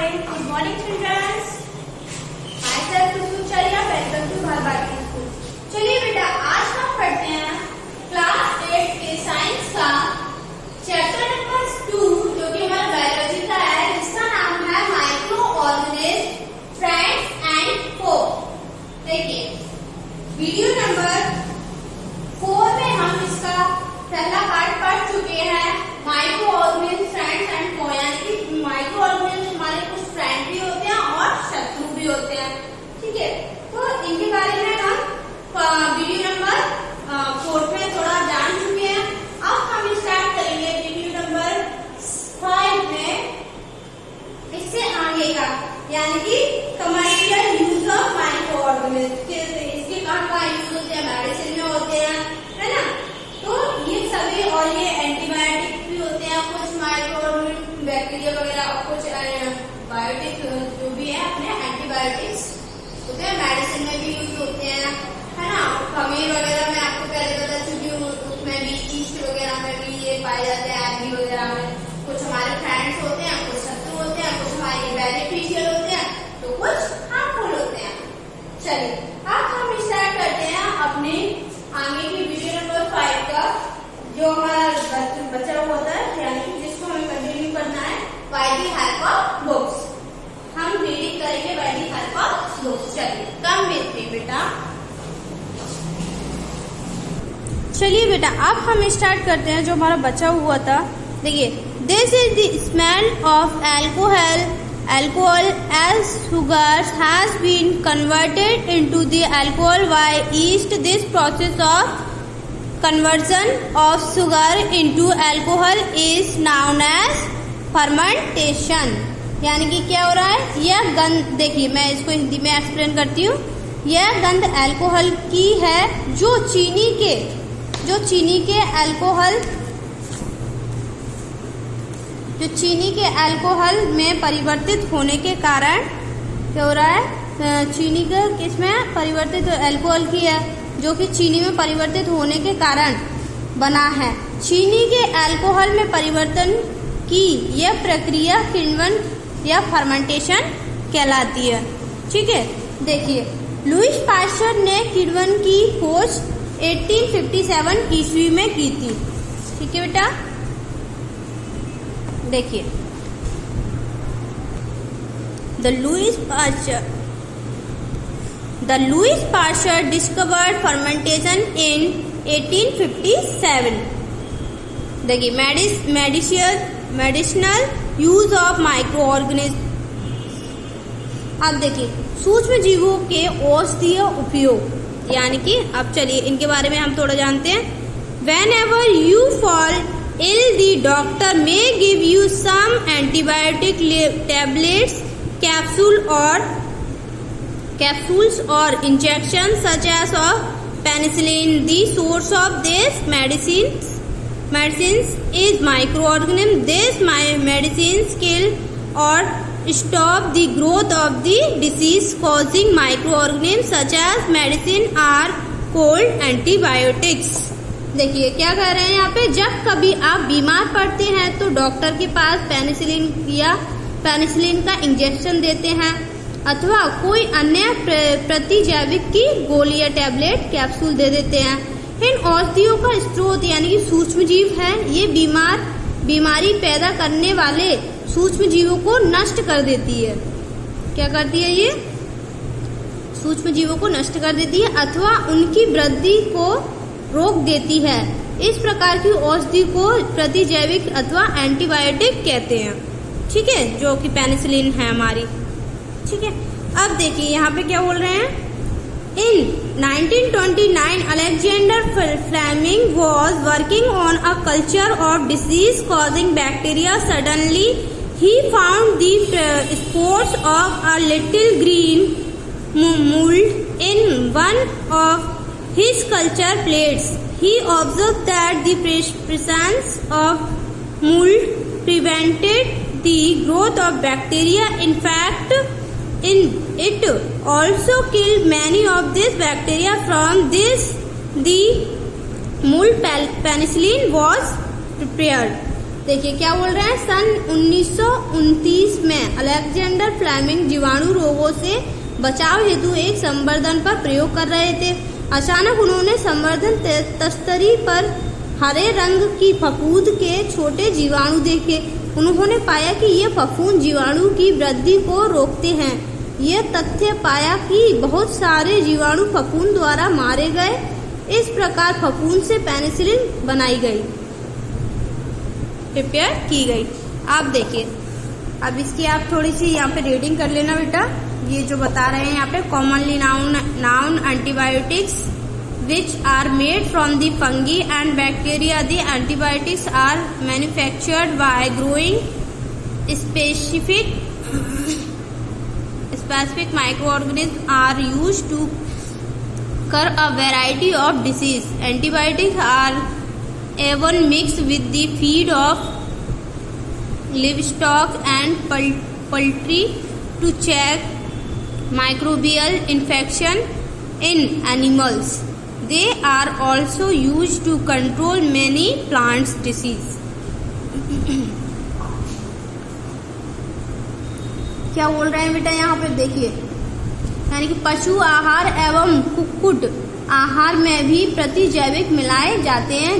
Good morning, children. Myself is Sucharia. Welcome to Bharati School. चलिए बेटा, आज हम पढ़ते हैं क्लास 8 के साइंस का चैप्टर नंबर 2, जो कि हमारा बायोलॉजी का है, जिसका नाम है माइक्रो ऑर्गेनिज्म, फ्रेंड्स एंड फो। देखिए, वीडियो नंबर 4 में हम इसका पहला पार्ट पढ़ चुके हैं, माइक्रो ऑर्गेनिज्म, फ्रेंड्स एंड फो। यानी कि माइक्रो ऑर्गेनिज्म हमारे कुछ फ्रेंड भी होते हैं और शत्रु भी होते हैं। ठीक है, तो इनके बारे में हम वीडियो नंबर 4 में थोड़ा जान चुके हैं। अब हम स्टार्ट करेंगे वीडियो नंबर 5 में, इससे आगे का, यानी कि commercial use of micro organism. इसके कहाँ यूज होते हैं? मेडिसिन में होते हैं, है ना। तो ये सभी, और ये एंटीबायोटिक भी होते हैं, कुछ माइक्रो बैक्टीरिया वगैरह, और कुछ बायोटिक जो भी है अपने एंटीबायोटिक्स होते हैं, मेडिसिन में भी यूज होते हैं, है ना। खमीर वगैरह में आपको पहले बता चुकी हूँ, उसमें भी ईस्ट वगैरह में भी ये पाए जाते हैं, एग्री वगैरह में। कुछ हमारे फ्रेंड्स होते हैं, कुछ शत्रु होते हैं, कुछ हमारे बेनिफिशियल होते हैं, तो कुछ हार्मफुल होते हैं। चलिए, अब हम स्टार्ट करते हैं अपने आगे की वीडियो नंबर 5 का, जो हमारा बचा हुआ होता है, यानी जिसको हमें कंटिन्यू करना है by the help of books. हम रीडिंग करेंगे by the help of books. चलिए, कम विद मी बेटा। चलिए बेटा, अब हम स्टार्ट करते हैं जो हमारा बचा हुआ था। देखिए, this is the smell of alcohol as sugars has been converted into the alcohol by yeast. This process of conversion of sugar into alcohol is known as fermentation. यानी कि क्या हो रहा है? यह गंध, देखिए मैं इसको हिंदी में एक्सप्लेन करती हूँ। यह गंध अल्कोहल की है, जो चीनी के अल्कोहल में परिवर्तित होने के कारण क्या हो रहा है? चीनी का किसमें परिवर्तित? अल्कोहल की है, जो कि चीनी में परिवर्तित होने के कारण बना है। चीनी के अल्कोहल में परिवर्तन की यह प्रक्रिया किण्वन या फर्मेंटेशन कहलाती है। ठीक है, देखिए, लुईस पास्चर ने किण्वन की खोज 1857 ईस्वी में की थी। ठीक है बेटा, देखिए, The Louis Pasteur discovered fermentation in 1857. देखिए, medicinal use of micro organism. अब देखिए, सूक्ष्म जीवों के औषधीय उपयोग, यानी कि अब चलिए इनके बारे में हम थोड़ा जानते हैं। Whenever you fall ill, the doctor may give you some antibiotic tablets, capsules or injections such as of penicillin. The source of these medicines is microorganisms. These medicines kill or stop the growth of the disease causing microorganisms, such as medicine are called antibiotics. देखिए क्या कह रहे हैं यहाँ पे, जब कभी आप बीमार पड़ते हैं तो डॉक्टर के पास पेनिसिलिन का इंजेक्शन देते हैं, अथवा कोई अन्य प्रतिजैविक की गोली या टैबलेट कैप्सूल दे देते हैं। इन औषधियों का स्रोत यानी कि सूक्ष्म जीव है। ये बीमारी पैदा करने वाले सूक्ष्म जीवों को नष्ट कर देती है। क्या करती है? ये सूक्ष्म जीवों को नष्ट कर देती है, अथवा उनकी वृद्धि को रोक देती है। इस प्रकार की औषधि को प्रतिजैविक अथवा एंटीबायोटिक कहते हैं। ठीक है, जो कि पेनिसिलिन है हमारी। ठीक है, अब देखिए यहाँ पे क्या बोल रहे हैं। In 1929 Alexander Fleming was working on a culture of disease causing bacteria. Suddenly he found the spores of a little green mold in one of his culture plates. He observed that the presence of mold prevented the growth of bacteria. In fact, it also killed many of these bacteria. From this, the mold penicillin was prepared. देखिए क्या बोल रहे हैं, सन 1929 में Alexander Fleming जीवाणु रोगों से बचाव हेतु एक संवर्धन पर प्रयोग कर रहे थे। अचानक उन्होंने संवर्धन तस्तरी पर हरे रंग की फफूंद के छोटे जीवाणु देखे। उन्होंने पाया कि ये फफूंद जीवाणु की वृद्धि को रोकते हैं। यह तथ्य पाया कि बहुत सारे जीवाणु फफूंद द्वारा मारे गए। इस प्रकार फफूंद से पेनिसिलिन बनाई गई, प्रिपेयर की गई। आप देखिए, अब इसकी आप थोड़ी सी यहाँ पे रीडिंग कर लेना बेटा। ये जो बता रहे हैं यहाँ पे, commonly noun antibiotics which are made from the fungi and bacteria. The antibiotics are manufactured by growing specific microorganisms are used to cure a variety of disease. Antibiotics are even mixed with the feed of livestock and poultry to check microbial infection in animals. They are also used to control many plants disease. क्या बोल रहे हैं बेटा यहाँ पे देखिए, यानी कि पशु आहार एवं कुक्कुट आहार में भी प्रतिजैविक मिलाए जाते हैं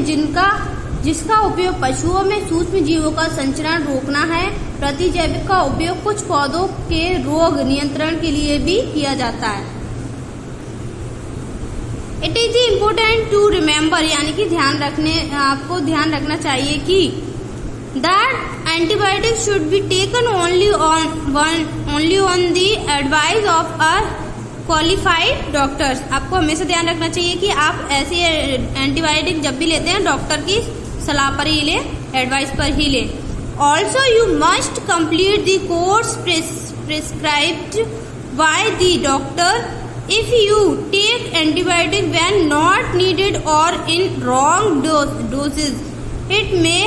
जिसका उपयोग पशुओं में सूक्ष्म जीवों का संचरण रोकना है। प्रतिजैविक का उपयोग कुछ पौधों के रोग नियंत्रण के लिए भी किया जाता है। It is important to remember, यानी कि आपको ध्यान रखना चाहिए कि that antibiotic should be taken only on the advice of a qualified doctors. आपको हमेशा ध्यान रखना चाहिए कि आप ऐसे एंटीबायोटिक जब भी लेते हैं डॉक्टर की सलाह पर ही लें, एडवाइस पर ही लें। Also you must complete the course prescribed by the doctor. If you take antibiotic when not needed or in wrong doses, it may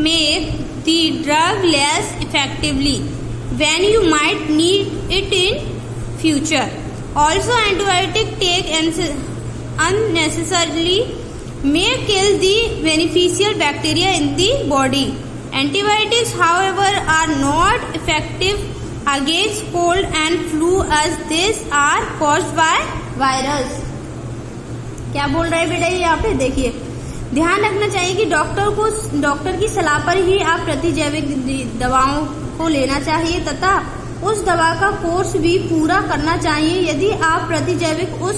make the drug less effectively when you might need it in future. Also, antibiotic take unnecessarily may kill the beneficial bacteria in the body. Antibiotics, however, are not effective against cold and flu as these are caused by virus. क्या बोल रहे हैं बेटा यहाँ पे देखिए, ध्यान रखना चाहिए कि डॉक्टर की सलाह पर ही आप प्रतिजैविक दवाओं को लेना चाहिए तथा उस दवा का कोर्स भी पूरा करना चाहिए। यदि आप प्रतिजैविक उस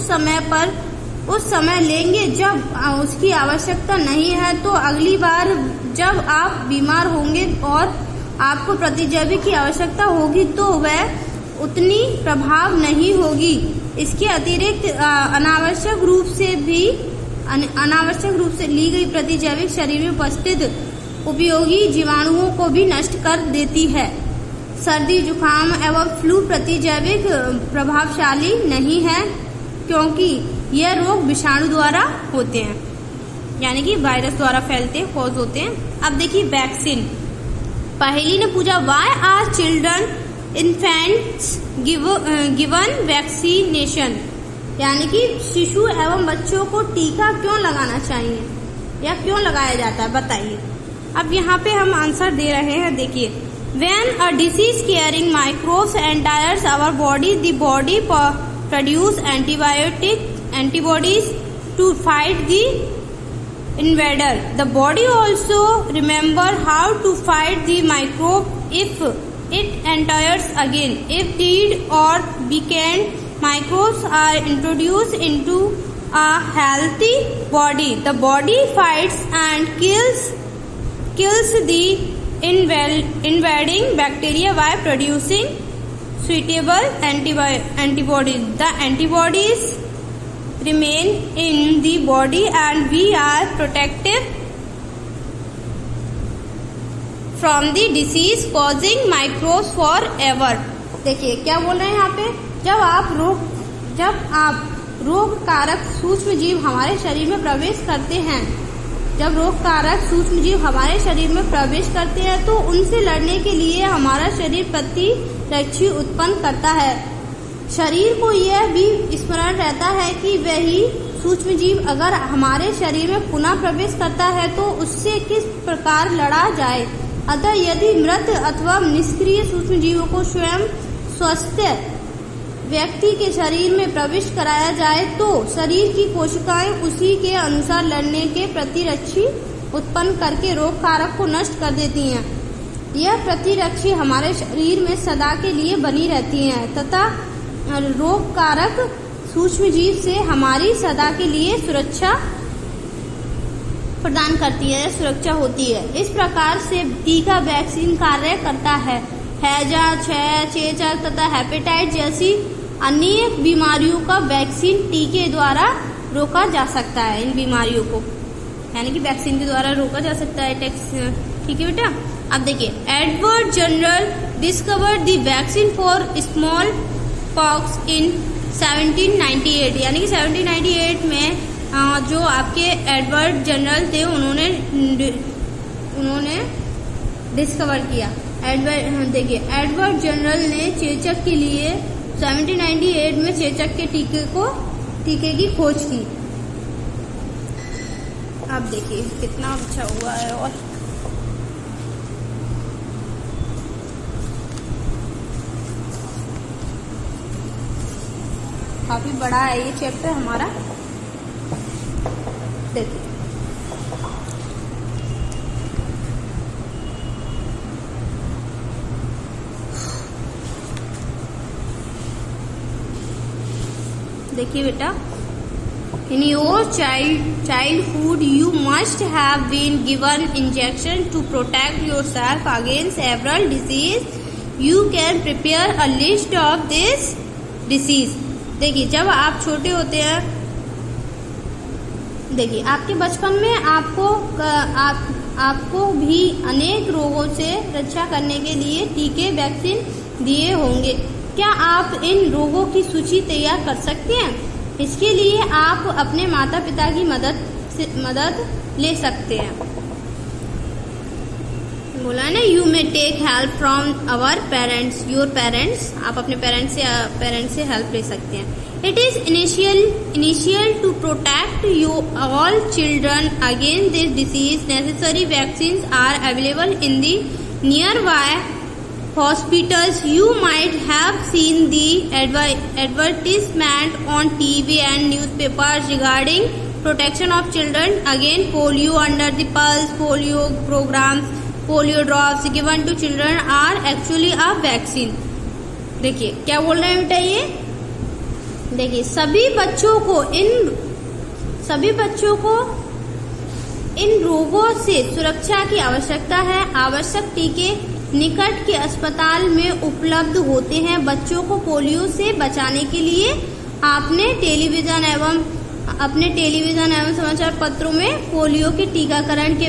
समय लेंगे जब उसकी आवश्यकता नहीं है, तो अगली बार जब आप बीमार होंगे और आपको प्रतिजैविक की आवश्यकता होगी तो वह उतनी प्रभाव नहीं होगी। इसके अतिरिक्त अनावश्यक रूप से ली गई प्रतिजैविक शरीर में उपस्थित उपयोगी जीवाणुओं को भी नष्ट कर देती है। सर्दी, जुकाम एवं फ्लू प्रतिजैविक प्रभावशाली नहीं है क्योंकि यह रोग विषाणु द्वारा होते हैं, यानी कि वायरस द्वारा फैलते कॉज होते हैं। अब देखिए वैक्सीन। पहेली ने पूछा, why are children infants given vaccination, यानी कि शिशु एवं बच्चों को टीका क्यों लगाना चाहिए या क्यों लगाया जाता है, बताइए। अब यहाँ पे हम आंसर दे रहे हैं, देखिए। When a disease carrying microbes enters our body, the body produce antibodies to fight the invader. The body also remember how to fight the microbe if it enters again. If dead or weakened microbes are introduced into a healthy body, the body fights and kills the invading bacteria by producing suitable antibodies. The antibodies remain in the body and we are protected from the disease causing microbes forever. देखिए क्या बोल रहे हैं यहाँ पे, जब आप रोग कारक सूक्ष्म जीव हमारे शरीर में प्रवेश करते हैं, जब रोग कारक सूक्ष्म जीव हमारे शरीर में प्रवेश करते हैं तो उनसे लड़ने के लिए हमारा शरीर प्रतिरक्षी उत्पन्न करता है। शरीर को यह भी स्मरण रहता है कि वही सूक्ष्म जीव अगर हमारे शरीर में पुनः प्रवेश करता है तो उससे किस प्रकार लड़ा जाए। अतः यदि मृत अथवा निष्क्रिय सूक्ष्मजीवों को स्वयं स्वस्थ व्यक्ति के शरीर में प्रविष्ट कराया जाए तो शरीर की कोशिकाएं उसी के अनुसार लड़ने के प्रतिरक्षी उत्पन्न करके रोग कारक को नष्ट कर देती हैं। यह प्रतिरक्षी हमारे शरीर में सदा के लिए बनी रहती हैं तथा रोग कारक सूक्ष्मजीव से हमारी सदा के लिए सुरक्षा प्रदान करती है, सुरक्षा होती है। इस प्रकार से टीका वैक्सीन कार्य करता है। हैजा, क्षय, चेचक तथा हेपेटाइट जैसी अनेक बीमारियों का वैक्सीन टीके द्वारा रोका जा सकता है। इन बीमारियों को यानी कि वैक्सीन के द्वारा रोका जा सकता है। ठीक है बेटा। अब देखिए, Edward Jenner discovered the vaccine for smallpox in 1798 यानी कि 1798 में जो आपके एडवर्ड जनरल थे उन्होंने डिस्कवर किया। देखिए, एडवर्ड जनरल ने चेचक के लिए 1798 में चेचक के टीके की खोज की। अब देखिए कितना अच्छा हुआ है। और काफी बड़ा है ये चैप्टर हमारा। देखिए, देखिए बेटा, in your childhood you must have been given injection to protect yourself against several disease. You can prepare a list of this disease. देखिए, जब आप छोटे होते हैं, देखिए आपके बचपन में आपको भी अनेक रोगों से रक्षा करने के लिए टीके वैक्सीन दिए होंगे। क्या आप इन रोगों की सूची तैयार कर सकते हैं? इसके लिए आप अपने माता पिता की मदद ले सकते हैं। बोला है ना, you may take help from our parents, your parents. आप अपने पेरेंट्स से हेल्प ले सकते हैं। It is initial to protect you all children against this disease. Necessary vaccine are available in the nearby hospitals. You might have seen the advertisement on TV and newspapers regarding protection of children against polio under the pulse. Polio programs, polio drops given to children are actually a vaccine. देखिए क्या बोल रहे हैं बेटा ये। देखिए, सभी बच्चों को इन रोगों से सुरक्षा की आवश्यकता है। आवश्यक टीके निकट के अस्पताल में उपलब्ध होते हैं। बच्चों को पोलियो से बचाने के लिए आपने टेलीविजन एवं समाचार पत्रों में पोलियो के टीकाकरण के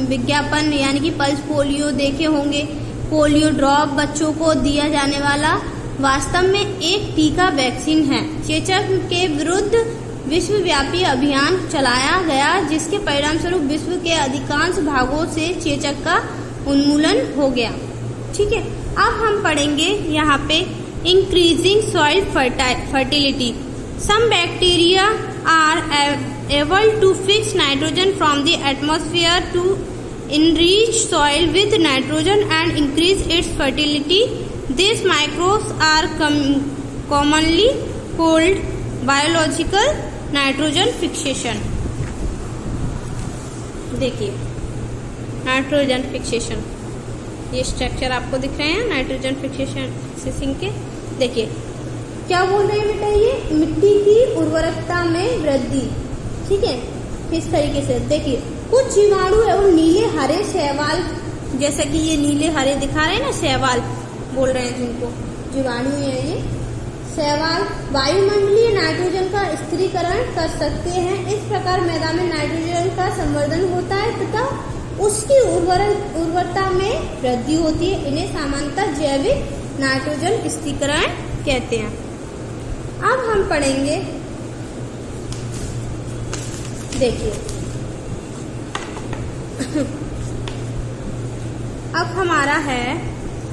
विज्ञापन यानी कि पल्स पोलियो देखे होंगे। पोलियो ड्रॉप बच्चों को दिया जाने वाला वास्तव में एक टीका वैक्सीन है। चेचक के विरुद्ध विश्वव्यापी अभियान चलाया गया, जिसके परिणाम स्वरूप विश्व के अधिकांश भागों से चेचक का उन्मूलन हो गया। ठीक है। अब हम पढ़ेंगे यहाँ पे increasing soil fertility. Some bacteria are able to fix nitrogen from the atmosphere to enrich soil with nitrogen and increase its fertility. These microbes are commonly called biological nitrogen fixation. देखिए, नाइट्रोजन फिक्सेशन, ये structure आपको दिख रहे हैं nitrogen fixation के। देखिए क्या बोल रहे हैं बेटा, ये मिट्टी की उर्वरकता में वृद्धि। ठीक है, किस तरीके से देखिए, कुछ जीवाणु एवं नीले हरे शैवाल, जैसा कि ये नीले हरे दिखा रहे हैं ना, शैवाल बोल रहे हैं जिनको, जीवाणु है ये शैवाल, वायुमंडलीय नाइट्रोजन का स्थिरीकरण कर सकते हैं। इस प्रकार मैदा में नाइट्रोजन का संवर्धन होता है तथा उसकी उर्वरता में वृद्धि होती है। इन्हें सामान्यतः जैविक नाइट्रोजन स्थिरीकरण कहते हैं। अब हम पढ़ेंगे, देखिए अब हमारा है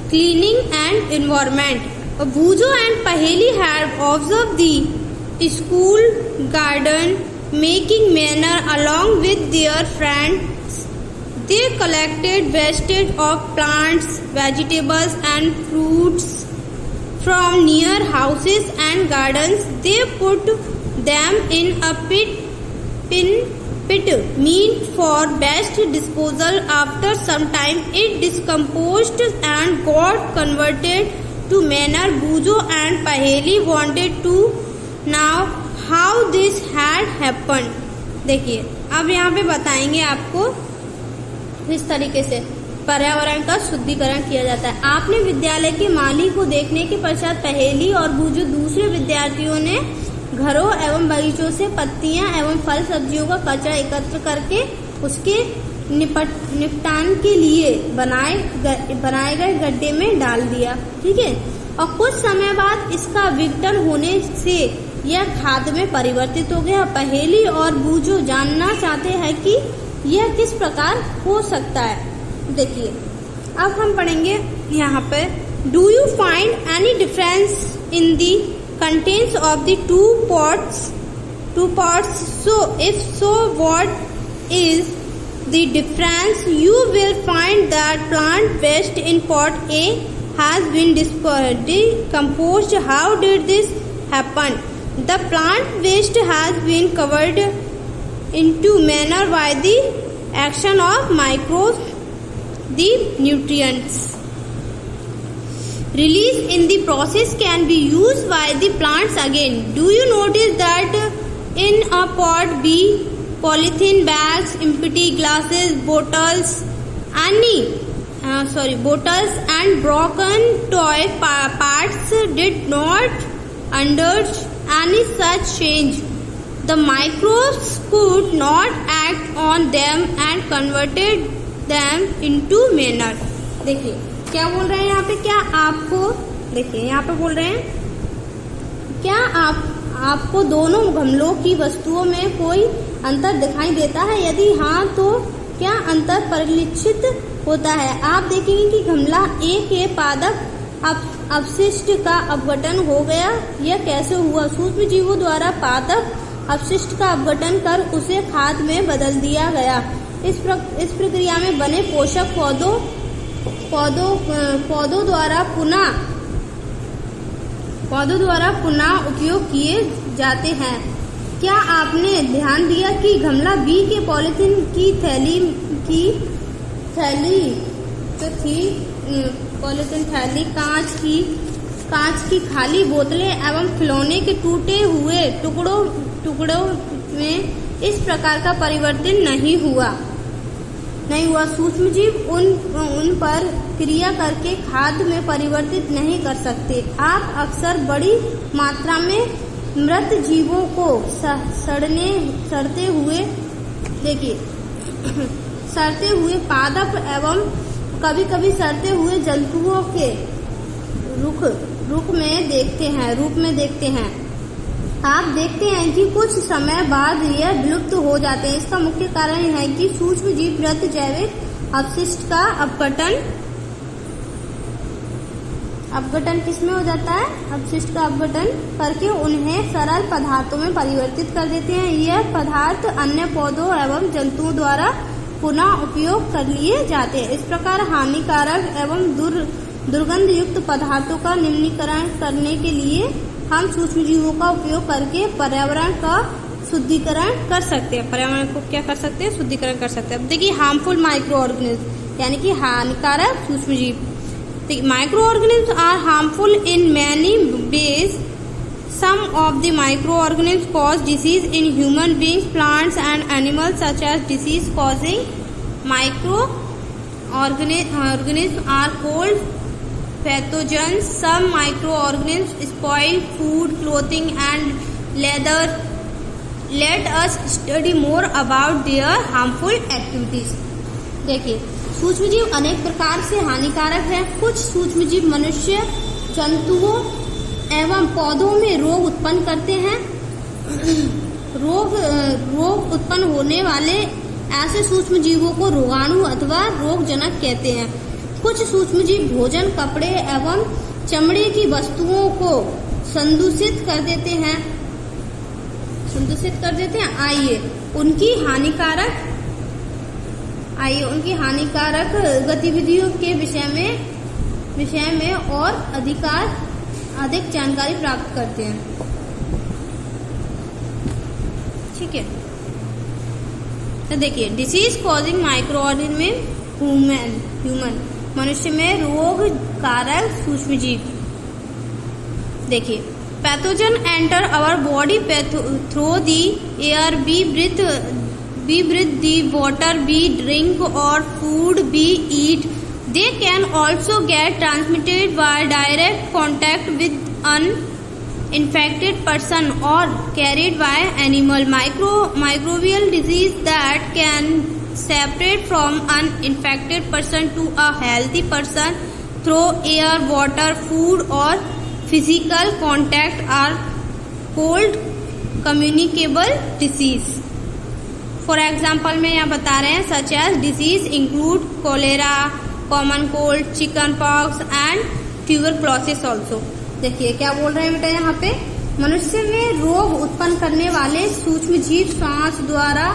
cleaning and environment. Bhujo and Paheli have observe the school garden making manner along with their friends They collected wastage of plants, vegetables and fruits from near houses and gardens. They put them in a pit meant for best disposal. After some time it decomposed and got converted to manure. Bujo and Paheli wanted to know how this had happened. देखिए अब यहाँ पे बताएंगे आपको इस तरीके से पर्यावरण का शुद्धिकरण किया जाता है। आपने विद्यालय के माली को देखने के पश्चात पहेली और बूझो दूसरे विद्यार्थियों ने घरों एवं बगीचों से पत्तियां एवं फल सब्जियों का कचरा एकत्र करके उसके निपटान के लिए बनाए गए गड्ढे में डाल दिया। ठीक है, और कुछ समय बाद इसका विघटन होने से यह खाद में परिवर्तित हो गया। पहेली और बूझो जानना चाहते हैं कि यह किस प्रकार हो सकता है। देखिए अब हम पढ़ेंगे यहाँ पे do you find any difference in the contents of the two pots so if so what is the difference you will find that plant waste in pot A has been decomposed. How did this happen? The plant waste has been covered into manure by the action of microbes. The nutrients released in the process can be used by the plants again. Do you notice that in a pot B, polythene bags, empty glasses, bottles and broken toy parts did not undergo any such change? The microbes could not act on them and converted them into manure. देखिए क्या बोल रहे हैं यहाँ पे, क्या आपको देखिए यहाँ पे बोल रहे हैं क्या आपको दोनों गमलों की वस्तुओं में कोई अंतर दिखाई देता है? यदि हाँ तो क्या अंतर परिलक्षित होता है? आप देखेंगे कि गमला ए के पादप अपशिष्ट का अपघटन हो गया। यह कैसे हुआ? सूक्ष्म जीवों द्वारा पादप अपशिष्ट का अपघटन कर उसे खाद में बदल दिया गया। इस प्रक्रिया में बने पोषक पौधों द्वारा पुनः उपयोग किए जाते हैं। क्या आपने ध्यान दिया कि गमला बी के पॉलीथीन की थैली तो थी, पॉलीथीन थैली, कांच की खाली बोतलें एवं खिलौने के टूटे हुए टुकड़ों में इस प्रकार का परिवर्तन नहीं हुआ। सूक्ष्म जीव उन पर क्रिया करके खाद में परिवर्तित नहीं कर सकते। आप अक्सर बड़ी मात्रा में मृत जीवों को सड़ते हुए पादप एवं कभी कभी सड़ते हुए जंतुओं के रूप में देखते हैं। आप देखते हैं कि कुछ समय बाद यह विलुप्त हो जाते हैं। इसका मुख्य कारण यह है कि सूक्ष्म जीव मृत जैविक अपशिष्ट का अपघटन किसमें हो जाता है? अपशिष्ट का अपघटन करके उन्हें सरल पदार्थों में परिवर्तित कर देते हैं। यह पदार्थ अन्य पौधों एवं जंतुओं द्वारा पुनः उपयोग कर लिए जाते हैं। इस प्रकार हानिकारक एवं दुर्गंध युक्त पदार्थों का निम्नीकरण करने के लिए हम सूक्ष्म जीवों का उपयोग करके पर्यावरण का शुद्धिकरण कर सकते हैं। पर्यावरण को क्या कर सकते हैं? शुद्धिकरण कर सकते हैं। अब देखिए हार्मफुल माइक्रो ऑर्गेनिज्म यानी कि हानिकारक सूक्ष्म जीव। Microorganism are harmful in many ways. Some of the microorganisms cause disease in human beings, plants and animals such as disease causing microorganisms are called pathogens. Some microorganisms spoil food, clothing and leather. Let us study more about their harmful activities. देखिए सूक्ष्मजीव अनेक प्रकार से हानिकारक हैं। कुछ सूक्ष्मजीव मनुष्य, जंतुओं एवं पौधों में रोग उत्पन्न करते हैं। रोग उत्पन्न होने वाले ऐसे सूक्ष्म जीवों को रोगाणु अथवा रोगजनक कहते हैं। कुछ सूक्ष्मजीव भोजन, कपड़े एवं चमड़े की वस्तुओं को संदूषित कर देते हैं। आइए उनकी हानिकारक आइए उनकी हानिकारक गतिविधियों के विषय में और अधिक जानकारी प्राप्त करते हैं। ठीक है, तो देखिए disease causing microorganism human मनुष्य में रोग कारक सूक्ष्मजीव। देखिए pathogen enter our body through the air we breathe the water we drink or food we eat. They can also get transmitted by direct contact with an infected person or carried by animal. Microbial disease that can separate from an infected person to a healthy person through air, water, food or physical contact are called communicable disease. For example में यहाँ बता रहे हैं such as disease include cholera, common cold, chickenpox and tuberculosis also. देखिए क्या बोल रहे हैं बेटा यहाँ पे, मनुष्य में रोग उत्पन्न करने वाले सूक्ष्म जीव सांस द्वारा,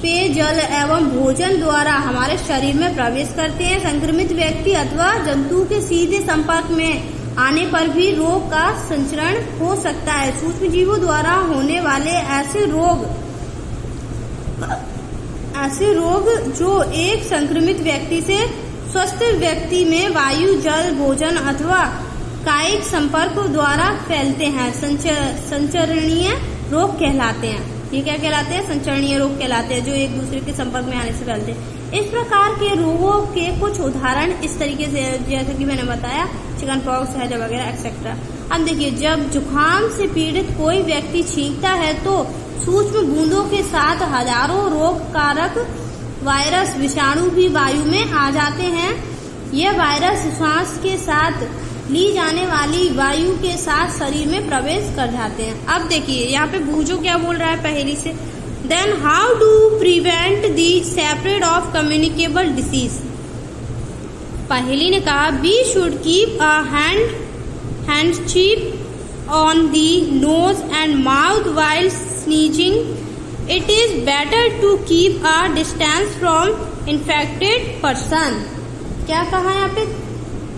पेयजल एवं भोजन द्वारा हमारे शरीर में प्रवेश करते हैं। संक्रमित व्यक्ति अथवा जंतु के सीधे संपर्क में आने पर भी रोग का संचरण हो सकता है। सूक्ष्म जीवों द्वारा होने वाले ऐसे रोग जो एक संक्रमित व्यक्ति से स्वस्थ व्यक्ति में वायु, जल, भोजन अथवा कायिक संपर्क द्वारा फैलते हैं संचरणीय रोग कहलाते हैं। ये क्या कहलाते हैं? संचरणीय रोग कहलाते हैं, जो एक दूसरे के संपर्क में आने से फैलते हैं। इस प्रकार के रोगों के कुछ उदाहरण इस तरीके से जैसे कि मैंने बताया, चिकन पॉक्स, हैजा वगैरह एक्सेट्रा। अब देखिए जब जुकाम से पीड़ित कोई व्यक्ति छींकता है तो सूक्ष्म बूंदों के साथ हजारों रोग कारक वायरस, विषाणु भी वायु में आ जाते हैं। यह वायरस श्वास के साथ ली जाने वाली वायु के साथ शरीर में प्रवेश कर जाते हैं। अब देखिए यहाँ पे बूझो क्या बोल रहा है पहेली से, then how do prevent the separate of communicable disease. Paheli ने कहा we should keep a handkerchief on the nose and mouth while sneezing. It is better to keep a distance from infected person. क्या कहा यहाँ पे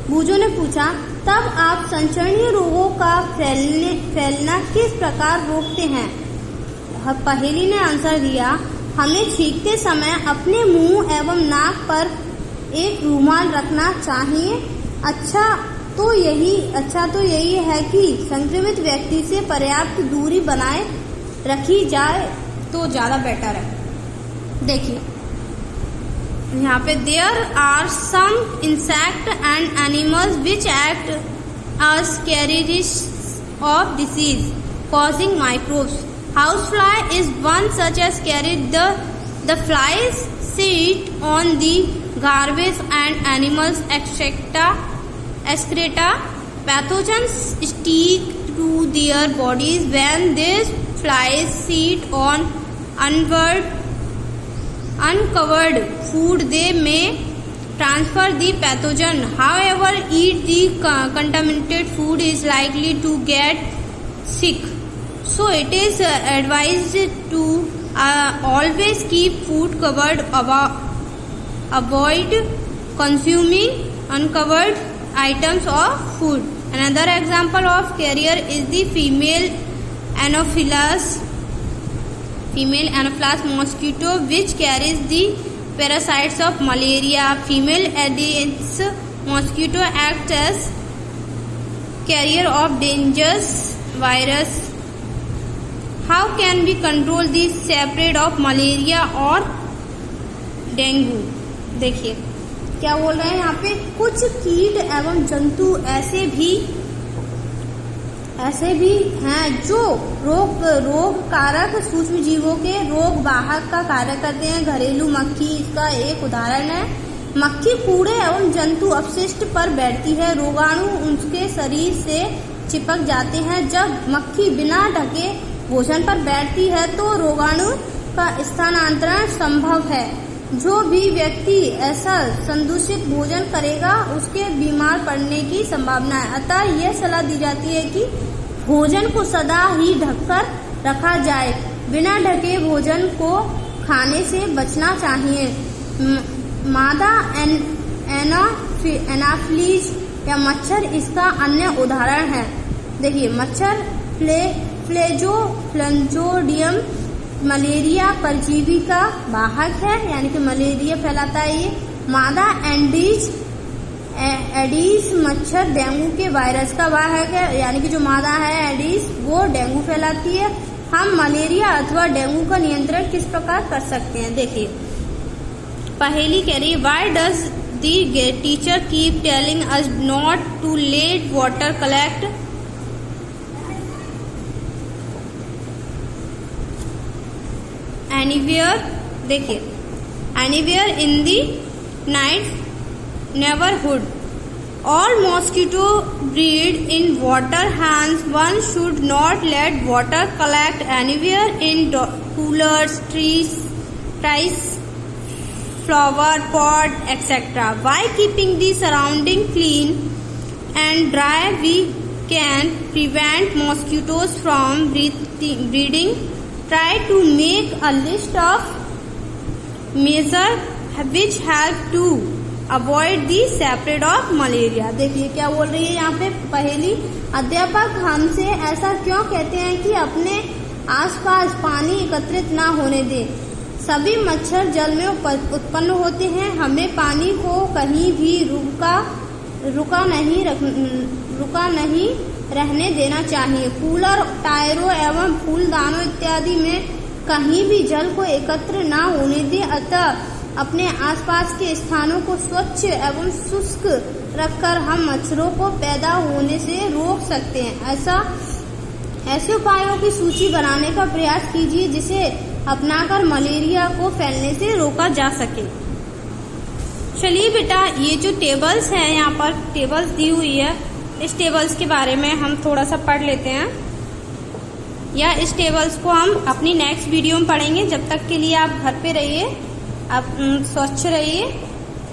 बूझो ने पूछा, तब आप संचरणीय रोगों का फैलना किस प्रकार रोकते हैं? पहेली ने आंसर दिया, हमें छींकते समय अपने मुंह एवं नाक पर एक रुमाल रखना चाहिए। अच्छा तो यही है कि संक्रमित व्यक्ति से पर्याप्त दूरी बनाए रखी जाए तो ज्यादा बेटर है। देखिए यहाँ पे there are some insect and animals which act as carriers of disease causing microbes. Housefly is one such as carry the flies sit on the garbage and animals excreta. Pathogens stick to their bodies when these flies sit on uncovered food. They may transfer the pathogen. However, eat the contaminated food is likely to get sick. So it is advised to always keep food covered. Avoid consuming uncovered items of food. Another example of carrier is the female Anopheles mosquito, which carries the parasites of malaria. Female Aedes mosquito acts as carrier of dangerous virus. How can we control the spread of malaria or dengue? देखिए क्या बोल रहे हैं यहाँ पे, कुछ कीट एवं जंतु ऐसे भी हैं जो रोग कारक सूक्ष्म जीवों के रोग वाहक का कार्य करते हैं। घरेलू मक्खी इसका एक उदाहरण है। मक्खी कूड़े एवं जंतु अपशिष्ट पर बैठती है। रोगाणु उनके शरीर से चिपक जाते हैं। जब मक्खी बिना ढके भोजन पर बैठती है तो रोगाणु का स्थानांतरण संभव है। जो भी व्यक्ति ऐसा संदूषित भोजन करेगा उसके बीमार पड़ने की संभावना है। अतः यह सलाह दी जाती है कि भोजन को सदा ही ढककर रखा जाए। बिना ढके भोजन को खाने से बचना चाहिए। मादा एनाफिलीज या मच्छर इसका अन्य उदाहरण है। देखिए मच्छर फ्लेंजोडियम मलेरिया परजीवी का वाहक है, यानी कि मलेरिया फैलाता है ये। मादा एडीज मच्छर डेंगू के वायरस का वाहक है, यानी कि जो मादा है एडीज वो डेंगू फैलाती है। हम मलेरिया अथवा डेंगू का नियंत्रण किस प्रकार कर सकते हैं? देखिए पहेली कह रही है, why does the teacher keep telling us not to let water collect? Anywhere, देखिए anywhere in the night neighbourhood all mosquito breed in water hence one should not let water collect anywhere in coolers trees flower pot et cetera by keeping the surrounding clean and dry we can prevent mosquitoes from breeding. Try to make a list of measures which help to avoid the spread of malaria. देखिए क्या बोल रही है यहाँ पे पहेली, अध्यापक हमसे ऐसा क्यों कहते हैं कि अपने आसपास पानी एकत्रित ना होने दें? सभी मच्छर जल में उत्पन्न होते हैं, हमें पानी को कहीं भी रुका नहीं रहने देना चाहिए। कूलर, टायरों एवं फूलदानों इत्यादि में कहीं भी जल को एकत्र न होने दें। अतः अपने आसपास के स्थानों को स्वच्छ एवं शुष्क रखकर हम मच्छरों को पैदा होने से रोक सकते हैं। ऐसे उपायों की सूची बनाने का प्रयास कीजिए जिसे अपनाकर मलेरिया को फैलने से रोका जा सके। चलिए बेटा, ये जो टेबल्स हैं, यहाँ पर टेबल्स दी हुई है, इस टेबल्स के बारे में हम थोड़ा सा पढ़ लेते हैं, या इस टेबल्स को हम अपनी नेक्स्ट वीडियो में पढ़ेंगे। जब तक के लिए आप घर पे रहिए, आप स्वच्छ रहिए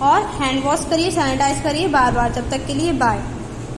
और हैंड वॉश करिए, सैनिटाइज करिए बार बार। जब तक के लिए बाय।